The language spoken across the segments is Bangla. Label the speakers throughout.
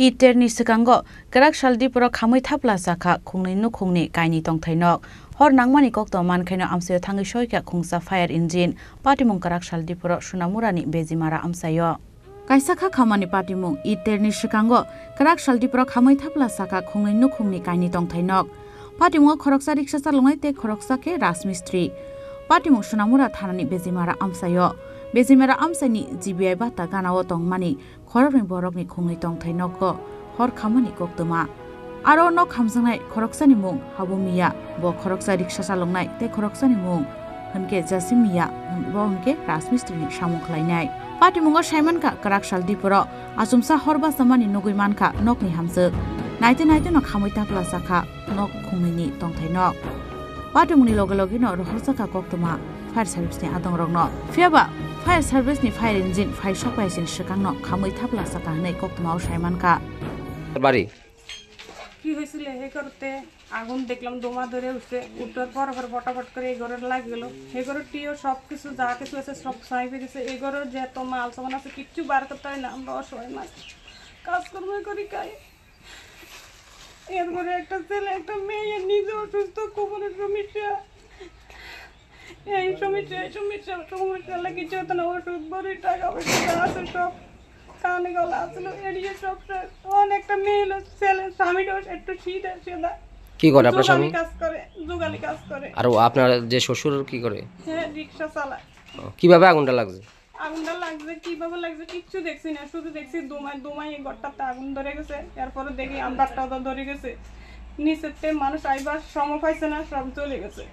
Speaker 1: Iterni sekango kerak shaldi poro khamui thapla sakha khungni nukhungni kaini tongthainok hor nangmani kokto mankheno amsayo thangi soika khungsa fire engine patimung kerak shaldi poro sunamurani bezimara amsayo kaisakha khamani patimung Iterni sekango kerak shaldi poro khamui thapla sakha khungni nukhungni kaini tongthainok patimung khoroksa riksha chalungnai te khoroksa ke rasmistri patimung sunamura thanani bezimara amsayo Bezimera amsani GBI bata ganao tongmani khorokni borokni khungni tongthainoko hor khamani koktoma aro no khamjangnai khoroksani mung habumiya bo khoroksa riksha chalungnai te khoroksani mung hunke jasimiya bo hunke rasmistrini samung khlainai patimungo saimanka karak saldi poro asumsa horba samani nugui manka nokni hamse naite no khamoi tapla sakha nok khungni tongthainok patimungni loge no rohsaka koktoma fire service ni adong rogno fiaba Fire service ni fire engine fire supply sin shikangno khamui thapla saka nei koktomao saimanka
Speaker 2: বাড়ি
Speaker 3: কি হয়েছিল হে করতে আগুন দেখলাম দমা ধরে উঠছে উঠার পর ফটাফট করে এই ঘরে লাগ গেল এই ঘরের টিও সবকিছু যা কিছু আছে সব ছাই ফেলেছে এই ঘরের যে তো মাল সামান আছে কিচ্ছু বার করতে হয় না আমরা অসহায় মাছ কাজকর্ম করি খাই এর ঘরে একটা ছেলে একটা মেয়ে নিজে অসুস্থ কোমরের সমস্যা এই সমস্যা লাগে যত না ওষুধ বড়ি টাকা পয়সা আছে সব কানে গলা আসলো এড়িয়ে সব অনেকটা মেয়ে ছেলে স্বামীটা একটু শীতে সেদা
Speaker 2: কি করে আপনার স্বামী
Speaker 3: জোগালি কাজ করে
Speaker 2: আর আপনার যে শ্বশুর কি করে
Speaker 3: হ্যাঁ রিকশা চালায়
Speaker 2: কিভাবে আগুনটা লাগছে
Speaker 3: কিভাবে লাগছে কিচ্ছু দেখছি না শুধু দেখছি দোমাই ঘরটাতে আগুন ধরে গেছে এরপরে দেখি আমরাটাও ধরে গেছে নিচেতে মানুষ আইবার সময় পাইছে না সব চলে গেছে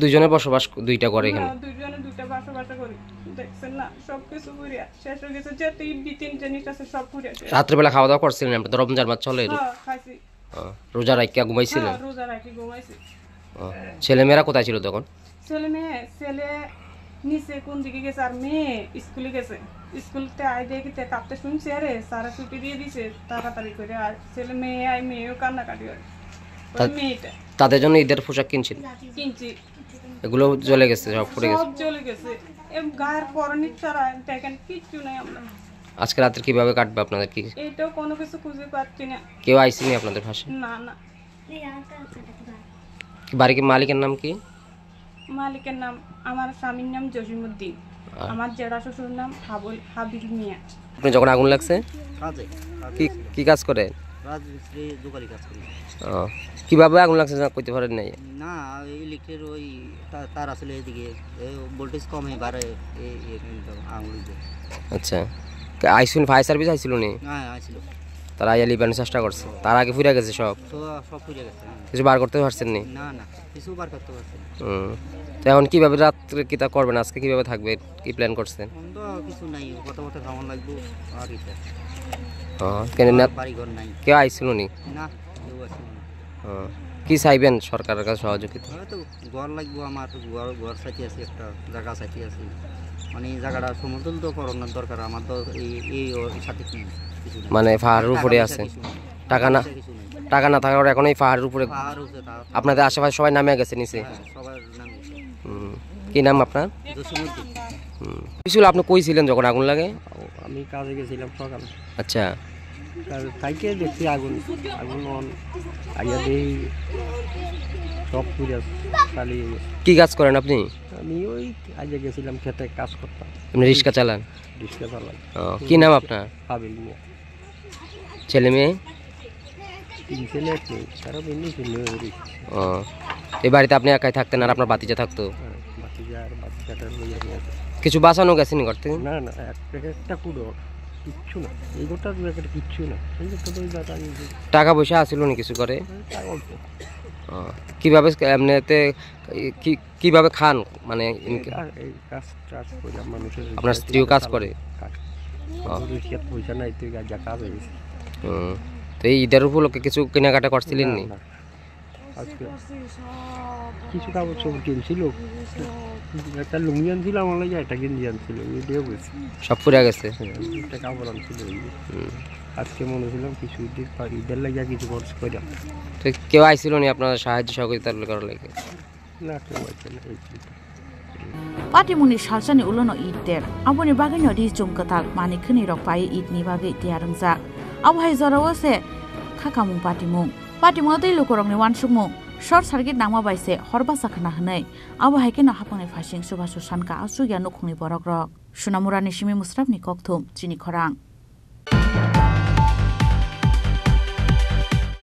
Speaker 2: দুইজনের বসবাস দুইটা করে এখানে
Speaker 3: দুইজনে দুইটা বসবাস করি দেখছেন না সবকিছু পুরিয়া শেষ হয়ে গেছে যে তিন জিনিস আছে সব পুরিয়া
Speaker 2: রাত্রে বেলা খাওয়া দাওয়া করছিলেন আপনি তো রমজান মাস চলে
Speaker 3: খাইছি
Speaker 2: রোজা রাখিয়া ঘুমাইছিলেন
Speaker 3: রোজা রাখি ঘুমাইছি
Speaker 2: ছেলেমেয়েরা কোথায় ছিল তখন
Speaker 3: ছেলে নিচে কোন দিকে গেছে আর মেয়ে স্কুলে গেছে স্কুলতে আই দেখিতে কাঁপতে শুনছি আরে সারা ছুটি দিয়ে দিছে তাড়াতাড়ি করে আর ছেলে মেয়েও কান্নাকাটি হয় মেয়েটা
Speaker 2: তাদের জন্য ঈদের পোশাক কিনছি এগুলো জ্বলে গেছে সব পুড়ে গেছে
Speaker 3: সব জ্বলে গেছে গায়ের পরনি ছাড়া দেখেন কিচ্ছু নাই আমরা
Speaker 2: আজকে রাতে কিভাবে কাটবে আপনাদের কি
Speaker 3: এটাও কোনো কিছু খুঁজে পাচ্ছি না
Speaker 2: কেউ আইসিনি আপনাদের পাশে
Speaker 3: না
Speaker 2: বাড়ির মালিকের নাম কি
Speaker 3: মালিকের নাম আমার স্বামীর নাম জসিমউদ্দিন আমার জেঠা শ্বশুর নাম হাবিল মিয়া
Speaker 2: আপনি যখন আগুন লাগছে কি কাজ করে
Speaker 4: রাজমিস্ত্রি দোকানি কাজ করি
Speaker 2: কিভাবে আগুন লাগছে না কইতে পারেন নাই
Speaker 4: না ইলেকট্রিক ওই তার আসলে এদিকে ভোল্টেজ কম হয়ে বাড়ে আগুন
Speaker 2: আচ্ছা আইসুন ফায়ার সার্ভিস আইছিল নি
Speaker 4: হ্যাঁ আইছিল
Speaker 2: তারা আইয়া লিবানোর চেষ্টা করছে তার আগে ফুরে গেছে সব
Speaker 4: ফুরে গেছে
Speaker 2: কিছু বার করতে পারছেন নি
Speaker 4: না কিছু বার করতে পারছেন
Speaker 2: তো এখন কিভাবে রাত্রে কিতা করবেন আজকে কিভাবে থাকবে কি প্ল্যান করছেন
Speaker 4: তো কিছু নাই কথা খাওয়ান লাগবে আর কি
Speaker 2: কেন না
Speaker 4: বাড়ি ঘর নাই
Speaker 2: কেউ আইছিল নি
Speaker 4: না কেউ আসেনি
Speaker 2: কি চাইবেন সরকারের কাছে সহযোগিতা
Speaker 4: তো ঘর লাগবে আমার ঘর সাথে আছে একটা জায়গা সাথে আছে মানে জায়গাটা সমতল তো করানোর দরকার আমার তো এই সাথে কি কিছু
Speaker 2: মানে পাহাড়ের উপরে আছে টাকা না থাকার এখন এই পাহাড়ের উপরে আপনাদের আশেপাশে সবাই নামে গেছে নিচে
Speaker 4: সবার নাম
Speaker 2: কি নাম আপনার
Speaker 4: জসিমউদ্দিন
Speaker 2: কিছু আপনি কই ছিলেন যখন আগুন লাগে
Speaker 5: আমি কাজে গেছিলাম সকালে
Speaker 2: আচ্ছা
Speaker 5: তাইকে দেখছি আগুন আইয়া দেই সব পুজো চালিয়ে
Speaker 2: কি কাজ করেন আপনি
Speaker 5: আমি ওই আজকে গেছিলাম খেতে কাজ করতাম
Speaker 2: আপনি রিক্সা চালান কি নাম আপনার
Speaker 5: হাবিল মিয়া
Speaker 2: ছেলে মেয়ে
Speaker 5: তিন ছেলে এক মেয়ে তারা এমনি ছিল
Speaker 2: এই বাড়িতে আপনি একাই থাকতেন আর আপনার বাতিজা থাকতো
Speaker 5: বাচ্চাটার লইয়া নিয়ে
Speaker 2: কিছু বাঁচানো গেছেনি করতে
Speaker 5: না একটা কুড়ো কিচ্ছু না এই গোটার একটা কিচ্ছু না
Speaker 2: টাকা পয়সা আসিল নি কিছু করে কিভাবে এমনিতে কিভাবে খান মানে
Speaker 5: এই কাজ করে মানুষের
Speaker 2: আপনার স্ত্রীও কাজ করে
Speaker 5: পয়সা নাই তুই যা কাজ হয়ে গেছে
Speaker 2: তো এই ঈদের উপলক্ষে কিছু কেনাকাটা করছিলেন নি
Speaker 5: আজকে কিছু কাপড় সব কিনছিল একটা লুঙ্গি আনছিল আমার লাগে একটা গেঞ্জি আনছিল দিয়ে বলছি
Speaker 2: সব পুড়ে গেছে
Speaker 5: একটা কাপড় আনছিল আজকে মনে ছিলাম কিছু ঈদের লাগে কিছু খরচ করে
Speaker 2: তো কেউ আইছিল নি আপনার সাহায্য সহযোগিতা করার লাগে
Speaker 5: না কেউ আইছে না
Speaker 1: Patimuni salsani ulono idder aboni bagino ri jumkatal mani khini rok pai idni bagi tiarungsa Abhai Zoro se Kakamung Patimung de Lukorong one sumo short circuit nama baise horba sakana hanai Abhai ke na hapang fashing Subhasu Sanka Asuya Nukuni Borogrok Sunamura Nishimi Musrabni Koktum Chini Korang